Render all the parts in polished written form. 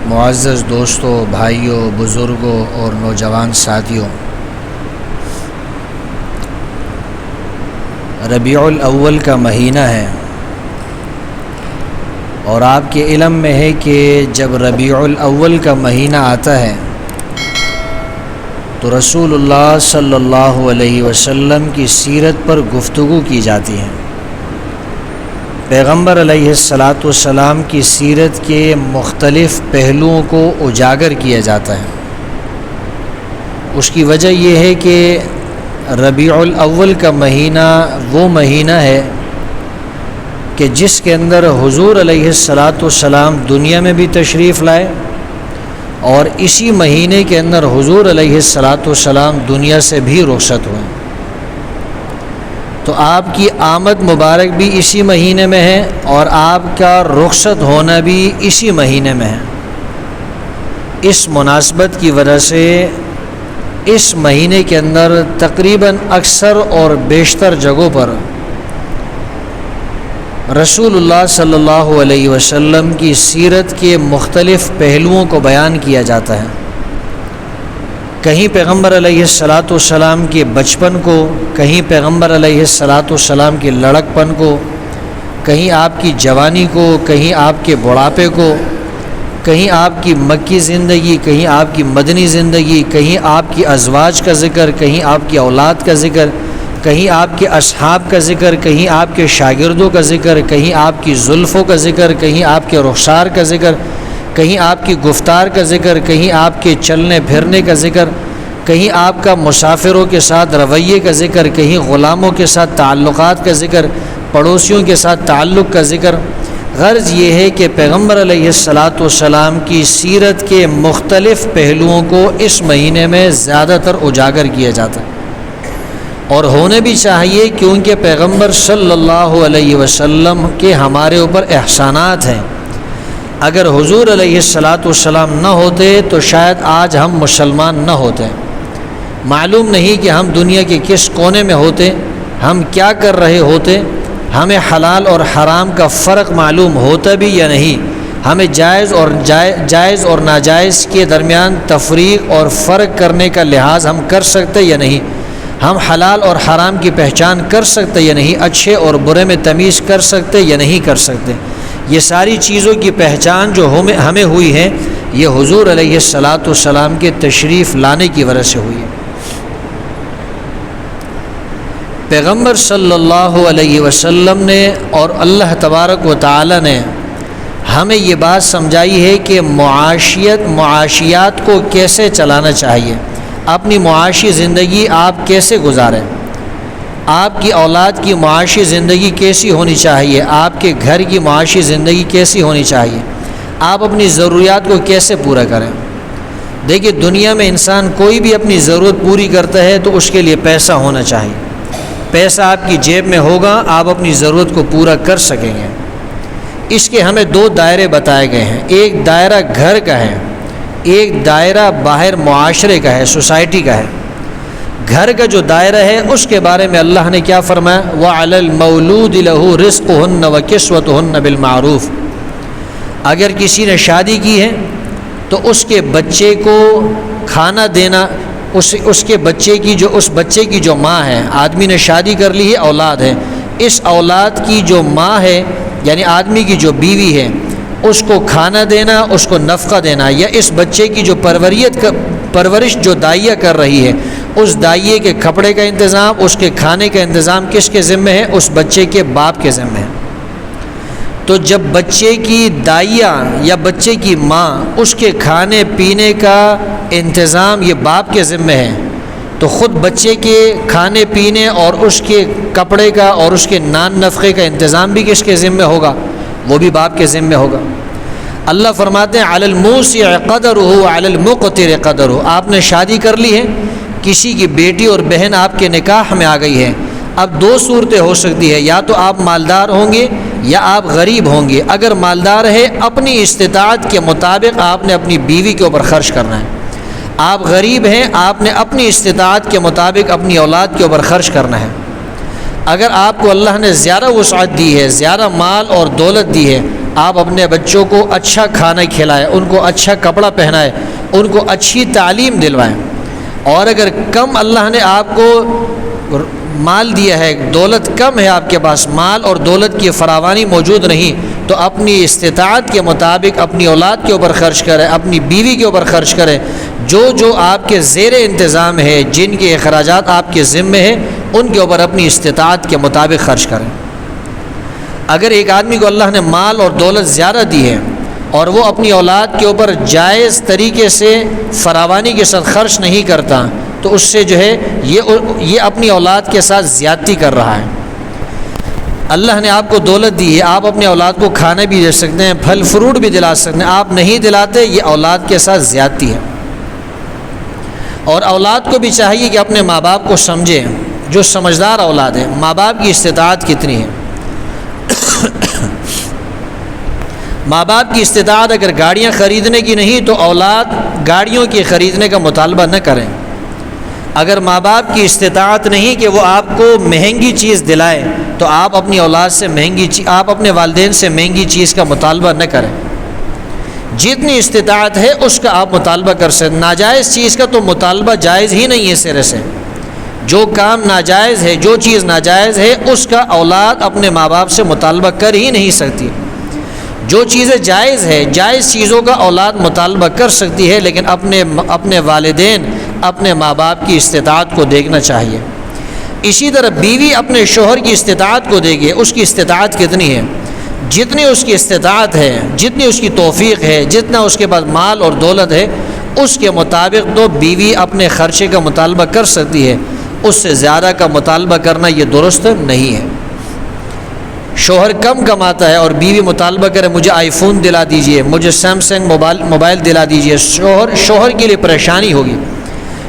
معزز دوستوں، بھائیوں، بزرگوں اور نوجوان ساتھیوں، ربیع الاول کا مہینہ ہے اور آپ کے علم میں ہے کہ جب ربیع الاول کا مہینہ آتا ہے تو رسول اللہ صلی اللہ علیہ وسلم کی سیرت پر گفتگو کی جاتی ہے۔ پیغمبر علیہ السلام کی سیرت کے مختلف پہلوؤں کو اجاگر کیا جاتا ہے۔ اس کی وجہ یہ ہے کہ ربیع الاول کا مہینہ وہ مہینہ ہے کہ جس کے اندر حضور علیہ السلام دنیا میں بھی تشریف لائے اور اسی مہینے کے اندر حضور علیہ السلام دنیا سے بھی رخصت ہوئے۔ تو آپ کی آمد مبارک بھی اسی مہینے میں ہے اور آپ کا رخصت ہونا بھی اسی مہینے میں ہے۔ اس مناسبت کی وجہ سے اس مہینے کے اندر تقریباً اکثر اور بیشتر جگہوں پر رسول اللہ صلی اللہ علیہ وسلم کی سیرت کے مختلف پہلوؤں کو بیان کیا جاتا ہے۔ کہیں پیغمبر علیہ السلام کے بچپن کو، کہیں پیغمبر علیہ السلام کے لڑکپن کو، کہیں آپ کی جوانی کو، کہیں آپ کے بڑھاپے کو، کہیں آپ کی مکی زندگی، کہیں آپ کی مدنی زندگی، کہیں آپ کی ازواج کا ذکر، کہیں آپ کی اولاد کا ذکر، کہیں آپ کے اصحاب کا ذکر، کہیں آپ کے شاگردوں کا ذکر، کہیں آپ کی زلفوں کا ذکر، کہیں آپ کے رخسار کا ذکر، کہیں آپ کی گفتار کا ذکر، کہیں آپ کے چلنے پھرنے کا ذکر، کہیں آپ کا مسافروں کے ساتھ رویے کا ذکر، کہیں غلاموں کے ساتھ تعلقات کا ذکر، پڑوسیوں کے ساتھ تعلق کا ذکر۔ غرض یہ ہے کہ پیغمبر علیہ السلام کی سیرت کے مختلف پہلوؤں کو اس مہینے میں زیادہ تر اجاگر کیا جاتا ہے، اور ہونے بھی چاہیے، کیونکہ پیغمبر صلی اللہ علیہ وسلم کے ہمارے اوپر احسانات ہیں۔ اگر حضور علیہ السلام نہ ہوتے تو شاید آج ہم مسلمان نہ ہوتے۔ معلوم نہیں کہ ہم دنیا کے کس کونے میں ہوتے، ہم کیا کر رہے ہوتے، ہمیں حلال اور حرام کا فرق معلوم ہوتا بھی یا نہیں، ہمیں جائز اور ناجائز کے درمیان تفریق اور فرق کرنے کا لحاظ ہم کر سکتے یا نہیں، ہم حلال اور حرام کی پہچان کر سکتے یا نہیں، اچھے اور برے میں تمیز کر سکتے یا نہیں کر سکتے۔ یہ ساری چیزوں کی پہچان جو ہمیں ہوئی ہے، یہ حضور علیہ السلام کے تشریف لانے کی وجہ سے ہوئی ہے۔ پیغمبر صلی اللہ علیہ وسلم نے اور اللہ تبارک و تعالی نے ہمیں یہ بات سمجھائی ہے کہ معاشیات کو کیسے چلانا چاہیے، اپنی معاشی زندگی آپ کیسے گزاریں، آپ کی اولاد کی معاشی زندگی کیسی ہونی چاہیے، آپ کے گھر کی معاشی زندگی کیسی ہونی چاہیے، آپ اپنی ضروریات کو کیسے پورا کریں۔ دیکھیے، دنیا میں انسان کوئی بھی اپنی ضرورت پوری کرتا ہے تو اس کے لیے پیسہ ہونا چاہیے۔ پیسہ آپ کی جیب میں ہوگا، آپ اپنی ضرورت کو پورا کر سکیں گے۔ اس کے ہمیں دو دائرے بتائے گئے ہیں، ایک دائرہ گھر کا ہے، ایک دائرہ باہر معاشرے کا ہے، سوسائٹی کا ہے۔ گھر کا جو دائرہ ہے اس کے بارے میں اللہ نے کیا فرمایا، وَعَلَى الْمَوْلُودِ لَهُ رِزْقُهُنَّ وَكِسْوَتُهُنَّ بِالْمَعْرُوفِ۔ اگر کسی نے شادی کی ہے تو اس کے بچے کو کھانا دینا، اس بچے کی جو ماں ہے، آدمی نے شادی کر لی ہے، اولاد ہے، اس اولاد کی جو ماں ہے یعنی آدمی کی جو بیوی ہے، اس کو کھانا دینا، اس کو نفقہ دینا، یا اس بچے کی جو پرورش جو دائیا کر رہی ہے، اس دائیے کے کپڑے کا انتظام، اس کے کھانے کا انتظام کس کے ذمہ ہے؟ اس بچے کے باپ کے ذمہ ہے۔ تو جب بچے کی دائیا یا بچے کی ماں اس کے کھانے پینے کا انتظام یہ باپ کے ذمہ ہے، تو خود بچے کے کھانے پینے اور اس کے کپڑے کا اور اس کے نان نفقے کا انتظام بھی کس کے ذمہ ہوگا؟ وہ بھی باپ کے ذمہ ہوگا۔ اللہ فرماتے ہیں علی الموسع قدرہ وعلی المقتر قدرہ۔ آپ نے شادی کر لی ہے، کسی کی بیٹی اور بہن آپ کے نکاح میں آ گئی ہے، اب دو صورتیں ہو سکتی ہے، یا تو آپ مالدار ہوں گے یا آپ غریب ہوں گے۔ اگر مالدار ہے، اپنی استطاعت کے مطابق آپ نے اپنی بیوی کے اوپر خرچ کرنا ہے۔ آپ غریب ہیں، آپ نے اپنی استطاعت کے مطابق اپنی اولاد کے اوپر خرچ کرنا ہے۔ اگر آپ کو اللہ نے زیادہ وسعت دی ہے، زیادہ مال اور دولت دی ہے، آپ اپنے بچوں کو اچھا کھانا کھلائیں، ان کو اچھا کپڑا پہنائیں، ان کو اچھی تعلیم دلوائیں۔ اور اگر کم اللہ نے آپ کو مال دیا ہے، دولت کم ہے آپ کے پاس، مال اور دولت کی فراوانی موجود نہیں، تو اپنی استطاعت کے مطابق اپنی اولاد کے اوپر خرچ کریں، اپنی بیوی کے اوپر خرچ کریں، جو آپ کے زیر انتظام ہے، جن کے اخراجات آپ کے ذمے ہیں، ان کے اوپر اپنی استطاعت کے مطابق خرچ کریں۔ اگر ایک آدمی کو اللہ نے مال اور دولت زیادہ دی ہے اور وہ اپنی اولاد کے اوپر جائز طریقے سے فراوانی کے ساتھ خرچ نہیں کرتا، تو اس سے جو ہے یہ اپنی اولاد کے ساتھ زیادتی کر رہا ہے۔ اللہ نے آپ کو دولت دی ہے، آپ اپنے اولاد کو کھانا بھی دے سکتے ہیں، پھل فروٹ بھی دلا سکتے ہیں، آپ نہیں دلاتے، یہ اولاد کے ساتھ زیادتی ہے۔ اور اولاد کو بھی چاہیے کہ اپنے ماں باپ کو سمجھیں، جو سمجھدار اولاد ہے، ماں باپ کی استطاعت کتنی ہے۔ ماں باپ کی استطاعت اگر گاڑیاں خریدنے کی نہیں تو اولاد گاڑیوں کی خریدنے کا مطالبہ نہ کریں۔ اگر ماں باپ کی استطاعت نہیں کہ وہ آپ کو مہنگی چیز دلائیں تو آپ اپنی اولاد سے آپ اپنے والدین سے مہنگی چیز کا مطالبہ نہ کریں۔ جتنی استطاعت ہے اس کا آپ مطالبہ کر سکتے، ناجائز چیز کا تو مطالبہ جائز ہی نہیں ہے سرے سے۔ جو کام ناجائز ہے، جو چیز ناجائز ہے، اس کا اولاد اپنے ماں باپ سے مطالبہ کر ہی نہیں سکتی۔ جو چیزیں جائز ہے، جائز چیزوں کا اولاد مطالبہ کر سکتی ہے، لیکن اپنے والدین، اپنے ماں باپ کی استطاعت کو دیکھنا چاہیے۔ اسی طرح بیوی اپنے شوہر کی استطاعت کو دیکھے، اس کی استطاعت کتنی ہے۔ جتنی اس کی استطاعت ہے، جتنی اس کی توفیق ہے، جتنا اس کے پاس مال اور دولت ہے، اس کے مطابق تو بیوی اپنے خرچے کا مطالبہ کر سکتی ہے، اس سے زیادہ کا مطالبہ کرنا یہ درست نہیں ہے۔ شوہر کم کماتا ہے اور بیوی مطالبہ کرے مجھے آئی فون دلا دیجئے، مجھے سیمسنگ موبائل دلا دیجئے، شوہر کے لیے پریشانی ہوگی،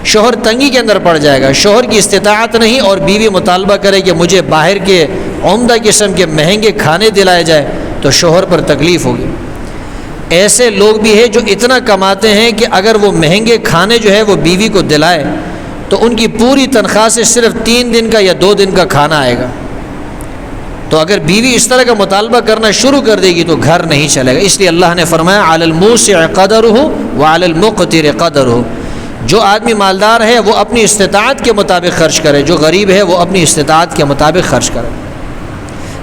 شوہر تنگی کے اندر پڑ جائے گا۔ شوہر کی استطاعت نہیں اور بیوی مطالبہ کرے کہ مجھے باہر کے عمدہ قسم کے مہنگے کھانے دلائے جائے تو شوہر پر تکلیف ہوگی۔ ایسے لوگ بھی ہیں جو اتنا کماتے ہیں کہ اگر وہ مہنگے کھانے جو ہے وہ بیوی کو دلائے تو ان کی پوری تنخواہ سے صرف 3 دن کا یا 2 دن کا کھانا آئے گا۔ تو اگر بیوی اس طرح کا مطالبہ کرنا شروع کر دے گی تو گھر نہیں چلے گا۔ اس لیے اللہ نے فرمایا علی الموسع قدرہ وعلی المقتر قدرہ، جو آدمی مالدار ہے وہ اپنی استطاعت کے مطابق خرچ کرے، جو غریب ہے وہ اپنی استطاعت کے مطابق خرچ کرے۔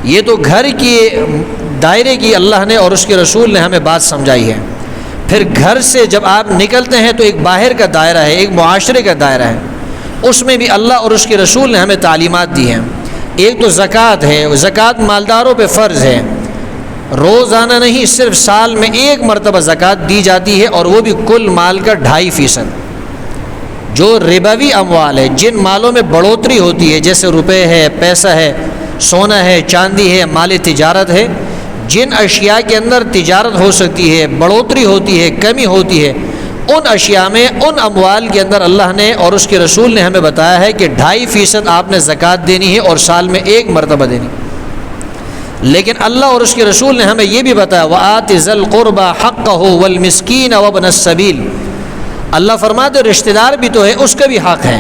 یہ تو گھر کی دائرے کی اللہ نے اور اس کے رسول نے ہمیں بات سمجھائی ہے۔ پھر گھر سے جب آپ نکلتے ہیں تو ایک باہر کا دائرہ ہے، ایک معاشرے کا دائرہ ہے، اس میں بھی اللہ اور اس کے رسول نے ہمیں تعلیمات دی ہیں۔ ایک تو زکوٰۃ ہے، زکوٰۃ مالداروں پہ فرض ہے، روزانہ نہیں، صرف سال میں 1 مرتبہ زکوٰۃ دی جاتی ہے، اور وہ بھی کل مال کا 2.5%۔ جو ربوی اموال ہے، جن مالوں میں بڑھوتری ہوتی ہے، جیسے روپے ہے، پیسہ ہے، سونا ہے، چاندی ہے، مال تجارت ہے، جن اشیاء کے اندر تجارت ہو سکتی ہے، بڑھوتری ہوتی ہے، کمی ہوتی ہے، ان اشیاء میں، ان اموال کے اندر اللہ نے اور اس کے رسول نے ہمیں بتایا ہے کہ 2.5% آپ نے زکوٰۃ دینی ہے اور سال میں 1 مرتبہ دینی۔ لیکن اللہ اور اس کے رسول نے ہمیں یہ بھی بتایا وَآتِ ذَا الْقُرْبَى حَقَّهُ وَالْمِسْكِينَ وَابْنَ السَّبِيلِ، اللہ فرماتے رشتہ دار بھی تو ہے، اس کا بھی حق ہے۔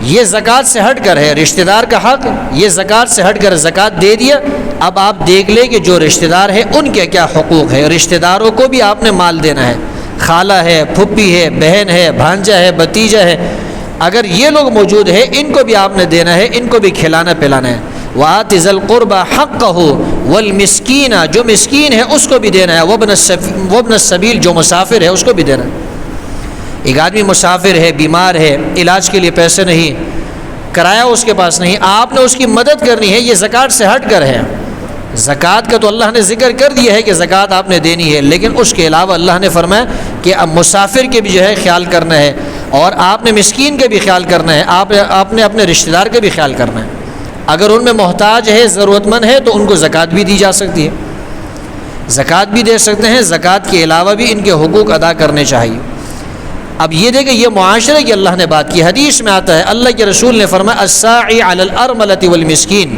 یہ زکوٰۃ سے ہٹ کر ہے، رشتہ دار کا حق، یہ زکوٰۃ سے ہٹ کر زکوٰۃ دے دیا۔ اب آپ دیکھ لیں کہ جو رشتہ دار ہے ان کے کیا حقوق ہے۔ رشتہ داروں کو بھی آپ نے مال دینا ہے، خالہ ہے، پھپھی ہے، بہن ہے، بھانجا ہے، بھتیجا ہے، اگر یہ لوگ موجود ہیں ان کو بھی آپ نے دینا ہے، ان کو بھی کھلانا پلانا ہے۔ وَآتِ ذَا الْقُرْبَى حَقَّهُ وَالْمِسْكِينَ، جو مسکین ہے اس کو بھی دینا ہے، وَابْنَ السَّبِيلِ، جو مسافر ہے اس کو بھی دینا ہے۔ ایک آدمی مسافر ہے، بیمار ہے، علاج کے لیے پیسے نہیں، کرایہ اس کے پاس نہیں، آپ نے اس کی مدد کرنی ہے، یہ زکوٰۃ سے ہٹ کر ہے۔ زکوٰۃ کا تو اللہ نے ذکر کر دیا ہے کہ زکوٰۃ آپ نے دینی ہے، لیکن اس کے علاوہ اللہ نے فرمایا کہ اب مسافر کے بھی جو ہے خیال کرنا ہے، اور آپ نے مسکین کا بھی خیال کرنا ہے، آپ نے اپنے رشتہ دار کا بھی خیال کرنا ہے۔ اگر ان میں محتاج ہے، ضرورت مند ہے تو ان کو زکوٰۃ بھی دی جا سکتی ہے، زکوٰۃ بھی دے سکتے ہیں، زکوٰۃ کے علاوہ بھی ان کے حقوق ادا کرنے چاہیے۔ اب یہ دیکھیں، یہ معاشرے کی اللہ نے بات کی، حدیث میں آتا ہے اللہ کے رسول نے فرمایا الساعی علی الارملۃ والمسکین،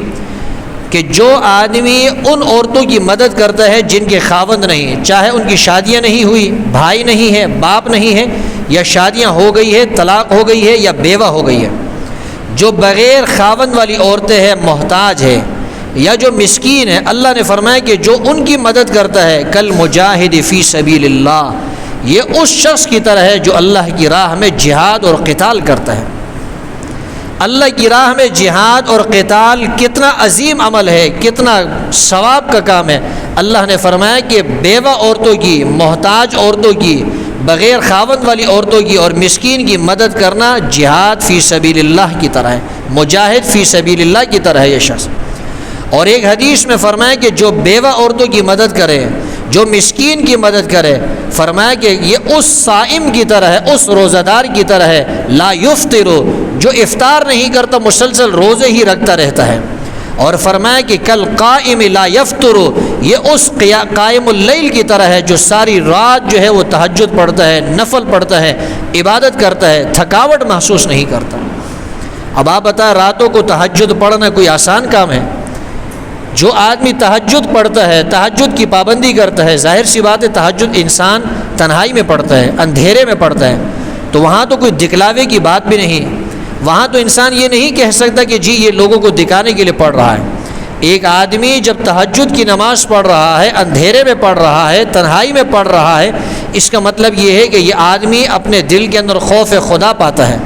کہ جو آدمی ان عورتوں کی مدد کرتا ہے جن کے خاوند نہیں، چاہے ان کی شادیاں نہیں ہوئی، بھائی نہیں ہے، باپ نہیں ہے، یا شادیاں ہو گئی ہے، طلاق ہو گئی ہے، یا بیوہ ہو گئی ہے، جو بغیر خاوند والی عورتیں ہیں، محتاج ہے، یا جو مسکین ہے، اللہ نے فرمایا کہ جو ان کی مدد کرتا ہے کل مجاہد فی سبیل اللہ، یہ اس شخص کی طرح ہے جو اللہ کی راہ میں جہاد اور قتال کرتا ہے۔ اللہ کی راہ میں جہاد اور قتال کتنا عظیم عمل ہے، کتنا ثواب کا کام ہے۔ اللہ نے فرمایا کہ بیوہ عورتوں کی، محتاج عورتوں کی، بغیر خاوند والی عورتوں کی اور مسکین کی مدد کرنا جہاد فی سبیل اللہ کی طرح ہے، مجاہد فی سبیل اللہ کی طرح ہے یہ شخص۔ اور ایک حدیث میں فرمایا کہ جو بیوہ عورتوں کی مدد کرے، جو مسکین کی مدد کرے، فرمایا کہ یہ اس صائم کی طرح ہے، اس روزہ دار کی طرح ہے، لا یفطر، جو افطار نہیں کرتا، مسلسل روزے ہی رکھتا رہتا ہے۔ اور فرمایا کہ کل قائم لا یفطر، یہ اس قائم اللیل کی طرح ہے جو ساری رات جو ہے وہ تہجد پڑھتا ہے، نفل پڑھتا ہے، عبادت کرتا ہے، تھکاوٹ محسوس نہیں کرتا۔ اب آپ بتائیں، راتوں کو تہجد پڑھنا کوئی آسان کام ہے؟ جو آدمی تہجد پڑھتا ہے، تہجد کی پابندی کرتا ہے، ظاہر سی بات ہے تہجد انسان تنہائی میں پڑھتا ہے، اندھیرے میں پڑھتا ہے، تو وہاں تو کوئی دکھلاوے کی بات بھی نہیں، وہاں تو انسان یہ نہیں کہہ سکتا کہ جی یہ لوگوں کو دکھانے کے لیے پڑھ رہا ہے۔ ایک آدمی جب تہجد کی نماز پڑھ رہا ہے، اندھیرے میں پڑھ رہا ہے، تنہائی میں پڑھ رہا ہے، اس کا مطلب یہ ہے کہ یہ آدمی اپنے دل کے اندر خوف خدا پاتا ہے،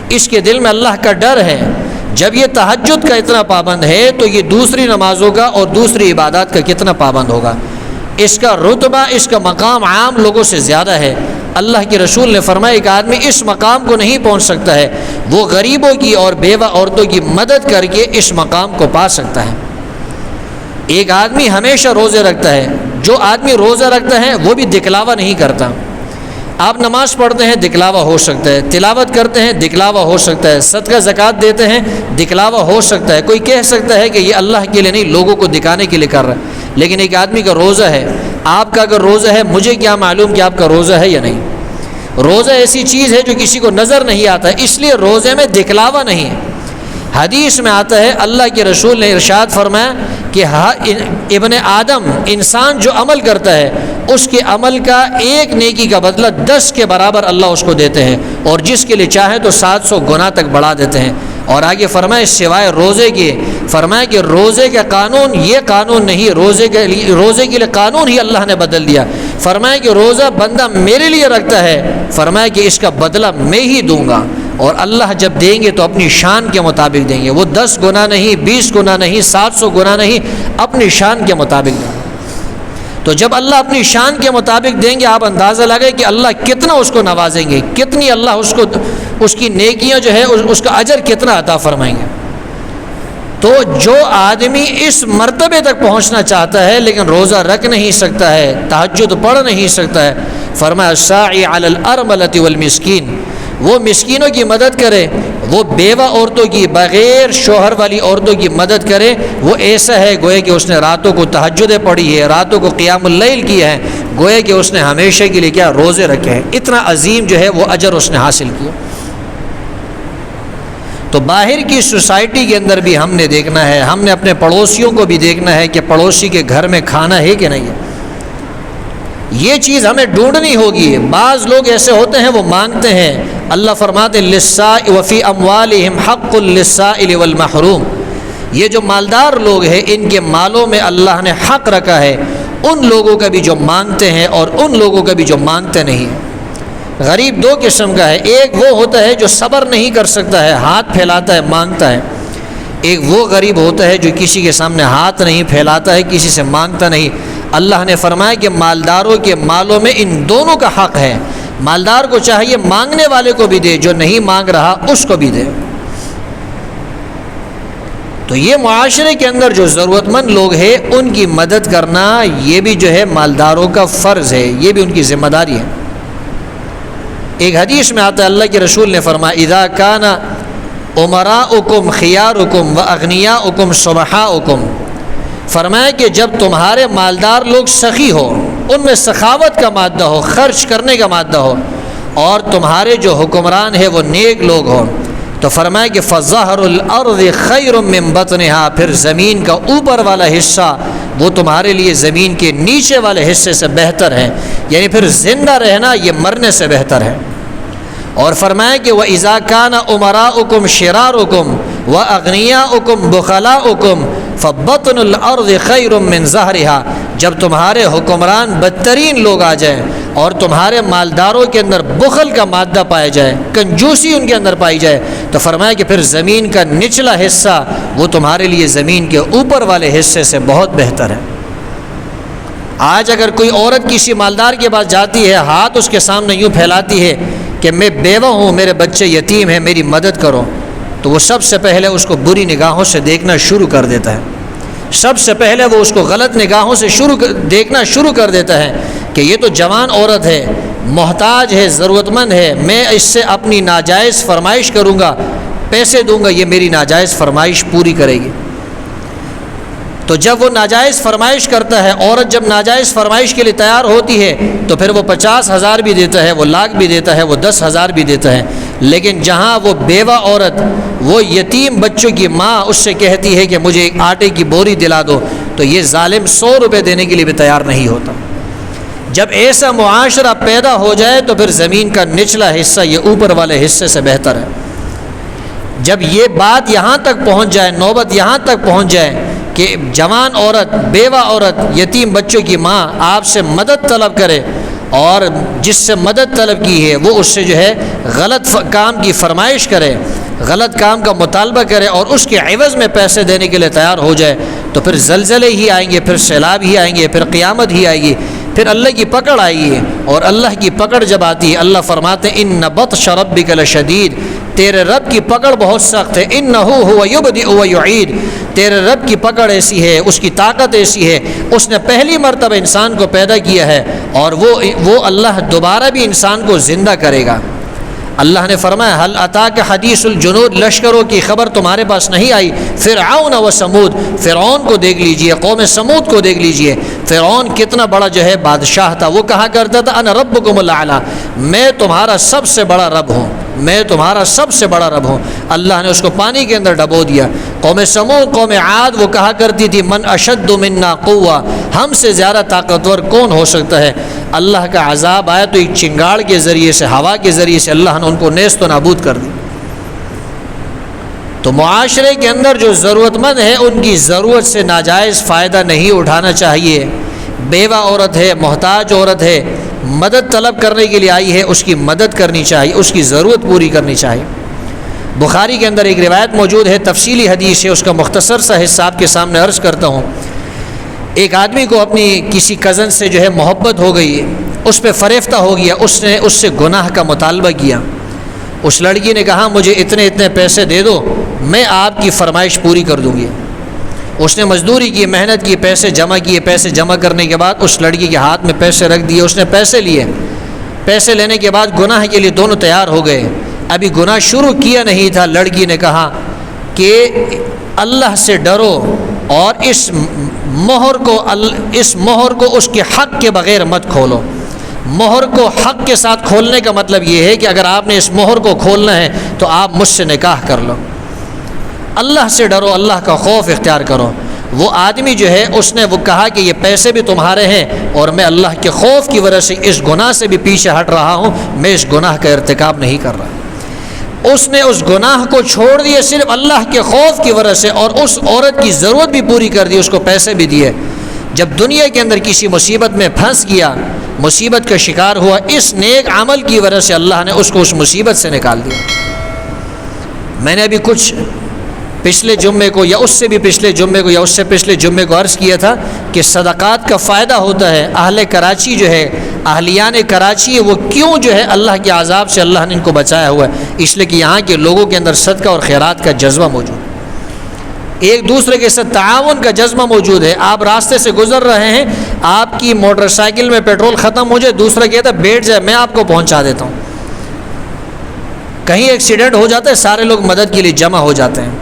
اس کے دل میں اللہ کا ڈر ہے۔ جب یہ تہجد کا اتنا پابند ہے تو یہ دوسری نمازوں کا اور دوسری عبادات کا کتنا پابند ہوگا؟ اس کا رتبہ، اس کا مقام عام لوگوں سے زیادہ ہے۔ اللہ کے رسول نے فرمایا ایک آدمی اس مقام کو نہیں پہنچ سکتا ہے، وہ غریبوں کی اور بیوہ عورتوں کی مدد کر کے اس مقام کو پا سکتا ہے۔ ایک آدمی ہمیشہ روزے رکھتا ہے، جو آدمی روزہ رکھتا ہے وہ بھی دکھلاوا نہیں کرتا۔ آپ نماز پڑھتے ہیں، دکھلاوا ہو سکتا ہے، تلاوت کرتے ہیں، دکھلاوا ہو سکتا ہے، صدقہ زکوٰۃ دیتے ہیں، دکھلاوا ہو سکتا ہے، کوئی کہہ سکتا ہے کہ یہ اللہ کے لیے نہیں، لوگوں کو دکھانے کے لیے کر رہا ہے۔ لیکن ایک آدمی کا روزہ ہے، آپ کا اگر روزہ ہے، مجھے کیا معلوم کہ آپ کا روزہ ہے یا نہیں؟ روزہ ایسی چیز ہے جو کسی کو نظر نہیں آتا ہے، اس لیے روزے میں دکھلاوا نہیں ہے۔ حدیث میں آتا ہے، اللہ کے رسول نے ارشاد فرمایا کہ ابن آدم، انسان جو عمل کرتا ہے اس کے عمل کا ایک نیکی کا بدلہ 10 کے برابر اللہ اس کو دیتے ہیں، اور جس کے لیے چاہیں تو 700 گنا تک بڑھا دیتے ہیں۔ اور آگے فرمائے سوائے روزے کے، فرمایا کہ روزے کا قانون یہ قانون نہیں، روزے کے لیے قانون ہی اللہ نے بدل دیا۔ فرمایا کہ روزہ بندہ میرے لیے رکھتا ہے، فرمایا کہ اس کا بدلہ میں ہی دوں گا، اور اللہ جب دیں گے تو اپنی شان کے مطابق دیں گے، وہ 10 گنا نہیں، 20 گنا نہیں، 700 گنا نہیں، اپنی شان کے مطابق دیں گے۔ تو جب اللہ اپنی شان کے مطابق دیں گے، آپ اندازہ لگائیں کہ اللہ کتنا اس کو نوازیں گے، کتنی اللہ اس کی نیکیاں جو ہے اس کا اجر کتنا عطا فرمائیں گے۔ تو جو آدمی اس مرتبے تک پہنچنا چاہتا ہے لیکن روزہ رکھ نہیں سکتا ہے، تہجد پڑھ نہیں سکتا ہے، فرمایا الساعی علی الارملۃ والمسکین، وہ مسکینوں کی مدد کرے، وہ بیوہ عورتوں کی، بغیر شوہر والی عورتوں کی مدد کرے، وہ ایسا ہے گویا کہ اس نے راتوں کو تہجدیں پڑھی ہے، راتوں کو قیام اللیل کیا ہے، گویا کہ اس نے ہمیشہ کے لیے کیا روزے رکھے ہیں، اتنا عظیم جو ہے وہ اجر اس نے حاصل کیا۔ تو باہر کی سوسائٹی کے اندر بھی ہم نے دیکھنا ہے، ہم نے اپنے پڑوسیوں کو بھی دیکھنا ہے کہ پڑوسی کے گھر میں کھانا ہے کہ نہیں ہے، یہ چیز ہمیں ڈھونڈنی ہوگی۔ بعض لوگ ایسے ہوتے ہیں وہ مانگتے ہیں، اللہ فرماتے للسائل وفی اموالہم حق للسائل والمحروم، یہ جو مالدار لوگ ہیں ان کے مالوں میں اللہ نے حق رکھا ہے، ان لوگوں کا بھی جو مانگتے ہیں اور ان لوگوں کا بھی جو مانگتے نہیں۔ غریب دو قسم کا ہے، ایک وہ ہوتا ہے جو صبر نہیں کر سکتا ہے، ہاتھ پھیلاتا ہے، مانگتا ہے، ایک وہ غریب ہوتا ہے جو کسی کے سامنے ہاتھ نہیں پھیلاتا ہے، کسی سے مانگتا نہیں۔ اللہ نے فرمایا کہ مالداروں کے مالوں میں ان دونوں کا حق ہے، مالدار کو چاہیے مانگنے والے کو بھی دے، جو نہیں مانگ رہا اس کو بھی دے۔ تو یہ معاشرے کے اندر جو ضرورت مند لوگ ہیں ان کی مدد کرنا یہ بھی جو ہے مالداروں کا فرض ہے، یہ بھی ان کی ذمہ داری ہے۔ ایک حدیث میں آتا ہے، اللہ کے رسول نے فرمایا اذا کان امراؤکم خیارکم واغنیاؤکم سمحاؤکم، فرمایا کہ جب تمہارے مالدار لوگ سخی ہو، ان میں سخاوت کا مادہ ہو، خرچ کرنے کا مادہ ہو، اور تمہارے جو حکمران ہیں وہ نیک لوگ ہوں، تو فرمایا کہ فظہر الارض خیر من بطنها، پھر زمین کا اوپر والا حصہ وہ تمہارے لیے زمین کے نیچے والے حصے سے بہتر ہے، یعنی پھر زندہ رہنا یہ مرنے سے بہتر ہے۔ اور فرمایا کہ وَإِذَا كَانَ أُمَرَاؤُكُمْ شِرَارُكُمْ وَأَغْنِيَاؤُكُمْ بُخَلَاؤُكُمْ، فبطن الارض خیر من ظہرها، جب تمہارے حکمران بدترین لوگ آ جائیں اور تمہارے مالداروں کے اندر بخل کا مادہ پایا جائے، کنجوسی ان کے اندر پائی جائے، تو فرمایا کہ پھر زمین کا نچلا حصہ وہ تمہارے لیے زمین کے اوپر والے حصے سے بہت بہتر ہے۔ آج اگر کوئی عورت کسی مالدار کے پاس جاتی ہے، ہاتھ اس کے سامنے یوں پھیلاتی ہے کہ میں بیوہ ہوں، میرے بچے یتیم ہیں، میری مدد کرو، تو وہ سب سے پہلے اس کو بری نگاہوں سے دیکھنا شروع کر دیتا ہے۔ سب سے پہلے وہ اس کو غلط نگاہوں سے دیکھنا شروع کر دیتا ہے کہ یہ تو جوان عورت ہے، محتاج ہے، ضرورت مند ہے، میں اس سے اپنی ناجائز فرمائش کروں گا، پیسے دوں گا، یہ میری ناجائز فرمائش پوری کرے گی۔ تو جب وہ ناجائز فرمائش کرتا ہے، عورت جب ناجائز فرمائش کے لیے تیار ہوتی ہے تو پھر وہ 50,000 بھی دیتا ہے، وہ لاکھ بھی دیتا ہے، وہ 10,000 بھی دیتا ہے، لیکن جہاں وہ بیوہ عورت، وہ یتیم بچوں کی ماں اس سے کہتی ہے کہ مجھے ایک آٹے کی بوری دلا دو، تو یہ ظالم 100 روپے دینے کے لیے بھی تیار نہیں ہوتا۔ جب ایسا معاشرہ پیدا ہو جائے تو پھر زمین کا نچلا حصہ یہ اوپر والے حصے سے بہتر ہے۔ جب یہ بات یہاں تک پہنچ جائے، نوبت یہاں تک پہنچ جائے کہ جوان عورت، بیوہ عورت، یتیم بچوں کی ماں آپ سے مدد طلب کرے، اور جس سے مدد طلب کی ہے وہ اس سے جو ہے غلط کام کی فرمائش کرے، غلط کام کا مطالبہ کرے اور اس کے عوض میں پیسے دینے کے لیے تیار ہو جائے، تو پھر زلزلے ہی آئیں گے، پھر سیلاب ہی آئیں گے، پھر قیامت ہی آئے گی، پھر اللہ کی پکڑ آئے گی۔ اور اللہ کی پکڑ جب آتی ہے، اللہ فرماتے ہیں ان بطش ربک لشدید، تیرے رب کی پکڑ بہت سخت ہے، انہ هو یبدئ ویعید، تیرے رب کی پکڑ ایسی ہے، اس کی طاقت ایسی ہے، اس نے پہلی مرتبہ انسان کو پیدا کیا ہے اور وہ اللہ دوبارہ بھی انسان کو زندہ کرے گا۔ اللہ نے فرمایا حل اتاک حدیث الجنود، لشکروں کی خبر تمہارے پاس نہیں آئی؟ فرعون و سمود، فرعون کو دیکھ لیجئے، قوم سمود کو دیکھ لیجئے، فرعون کتنا بڑا جو ہے بادشاہ تھا، وہ کہا کرتا تھا انا ربکم الاعلی، میں تمہارا سب سے بڑا رب ہوں، میں تمہارا سب سے بڑا رب ہوں۔ اللہ نے اس کو پانی کے اندر ڈبو دیا۔ قوم سمود، قوم عاد، وہ کہا کرتی تھی من اشد منا قوہ، ہم سے زیادہ طاقتور کون ہو سکتا ہے؟ اللہ کا عذاب آیا تو ایک چنگاڑ کے ذریعے سے، ہوا کے ذریعے سے اللہ نے ان کو نیست و نابود کر دی۔ تو معاشرے کے اندر جو ضرورت مند ہے ان کی ضرورت سے ناجائز فائدہ نہیں اٹھانا چاہیے۔ بیوہ عورت ہے، محتاج عورت ہے، مدد طلب کرنے کے لیے آئی ہے، اس کی مدد کرنی چاہیے، اس کی ضرورت پوری کرنی چاہیے۔ بخاری کے اندر ایک روایت موجود ہے، تفصیلی حدیث ہے، اس کا مختصر سا حصہ آپ کے سامنے عرض کرتا ہوں۔ ایک آدمی کو اپنی کسی کزن سے جو ہے محبت ہو گئی، اس پہ فریفتہ ہو گیا، اس نے اس سے گناہ کا مطالبہ کیا۔ اس لڑکی نے کہا مجھے اتنے پیسے دے دو، میں آپ کی فرمائش پوری کر دوں گی۔ اس نے مزدوری کی، محنت کی، پیسے جمع کیے، پیسے جمع کرنے کے بعد اس لڑکی کے ہاتھ میں پیسے رکھ دیے، اس نے پیسے لیے۔ پیسے لینے کے بعد گناہ کے لیے دونوں تیار ہو گئے۔ ابھی گناہ شروع کیا نہیں تھا، لڑکی نے کہا کہ اللہ سے ڈرو اور اس مہر کو اس کے حق کے بغیر مت کھولو۔ مہر کو حق کے ساتھ کھولنے کا مطلب یہ ہے کہ اگر آپ نے اس مہر کو کھولنا ہے تو آپ مجھ سے نکاح کر لو۔ اللہ سے ڈرو، اللہ کا خوف اختیار کرو۔ وہ آدمی جو ہے اس نے وہ کہا کہ یہ پیسے بھی تمہارے ہیں اور میں اللہ کے خوف کی وجہ سے اس گناہ سے بھی پیچھے ہٹ رہا ہوں، میں اس گناہ کا ارتکاب نہیں کر رہا۔ اس نے اس گناہ کو چھوڑ دیے صرف اللہ کے خوف کی وجہ سے، اور اس عورت کی ضرورت بھی پوری کر دی، اس کو پیسے بھی دیے۔ جب دنیا کے اندر کسی مصیبت میں پھنس گیا، مصیبت کا شکار ہوا، اس نیک عمل کی وجہ سے اللہ نے اس کو اس مصیبت سے نکال دیا۔ میں نے ابھی کچھ پچھلے جمعے کو یا اس سے بھی پچھلے جمعے کو یا اس سے پچھلے جمعے کو عرض کیا تھا کہ صدقات کا فائدہ ہوتا ہے۔ اہل کراچی جو ہے، اہلیان کراچی، وہ کیوں جو ہے اللہ کے عذاب سے اللہ نے ان کو بچایا ہوا ہے؟ اس لیے کہ یہاں کے لوگوں کے اندر صدقہ اور خیرات کا جذبہ موجود ہے، ایک دوسرے کے ساتھ تعاون کا جذبہ موجود ہے۔ آپ راستے سے گزر رہے ہیں، آپ کی موٹر سائیکل میں پیٹرول ختم ہو جائے، دوسرا کہتا ہے بیٹھ جائے میں آپ کو پہنچا دیتا ہوں۔ کہیں ایکسیڈنٹ ہو جاتا ہے، سارے لوگ مدد کے لیے جمع ہو جاتے ہیں۔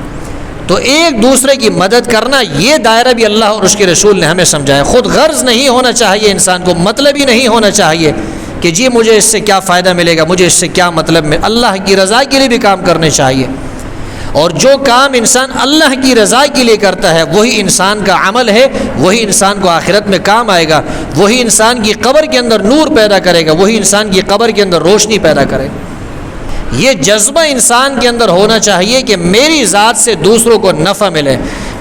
تو ایک دوسرے کی مدد کرنا، یہ دائرہ بھی اللہ اور اس کے رسول نے ہمیں سمجھایا۔ خود غرض نہیں ہونا چاہیے انسان کو، مطلب ہی نہیں ہونا چاہیے کہ جی مجھے اس سے کیا فائدہ ملے گا، مجھے اس سے کیا مطلب میں، اللہ کی رضا کے لیے بھی کام کرنے چاہیے۔ اور جو کام انسان اللہ کی رضا کے لیے کرتا ہے وہی انسان کا عمل ہے، وہی انسان کو آخرت میں کام آئے گا، وہی انسان کی قبر کے اندر نور پیدا کرے گا، وہی انسان کی قبر کے اندر روشنی پیدا کرے گا۔ یہ جذبہ انسان کے اندر ہونا چاہیے کہ میری ذات سے دوسروں کو نفع ملے۔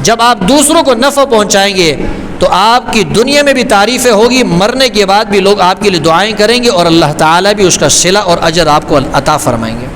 جب آپ دوسروں کو نفع پہنچائیں گے تو آپ کی دنیا میں بھی تعریفیں ہوگی، مرنے کے بعد بھی لوگ آپ کے لیے دعائیں کریں گے اور اللہ تعالیٰ بھی اس کا صلہ اور اجر آپ کو عطا فرمائیں گے۔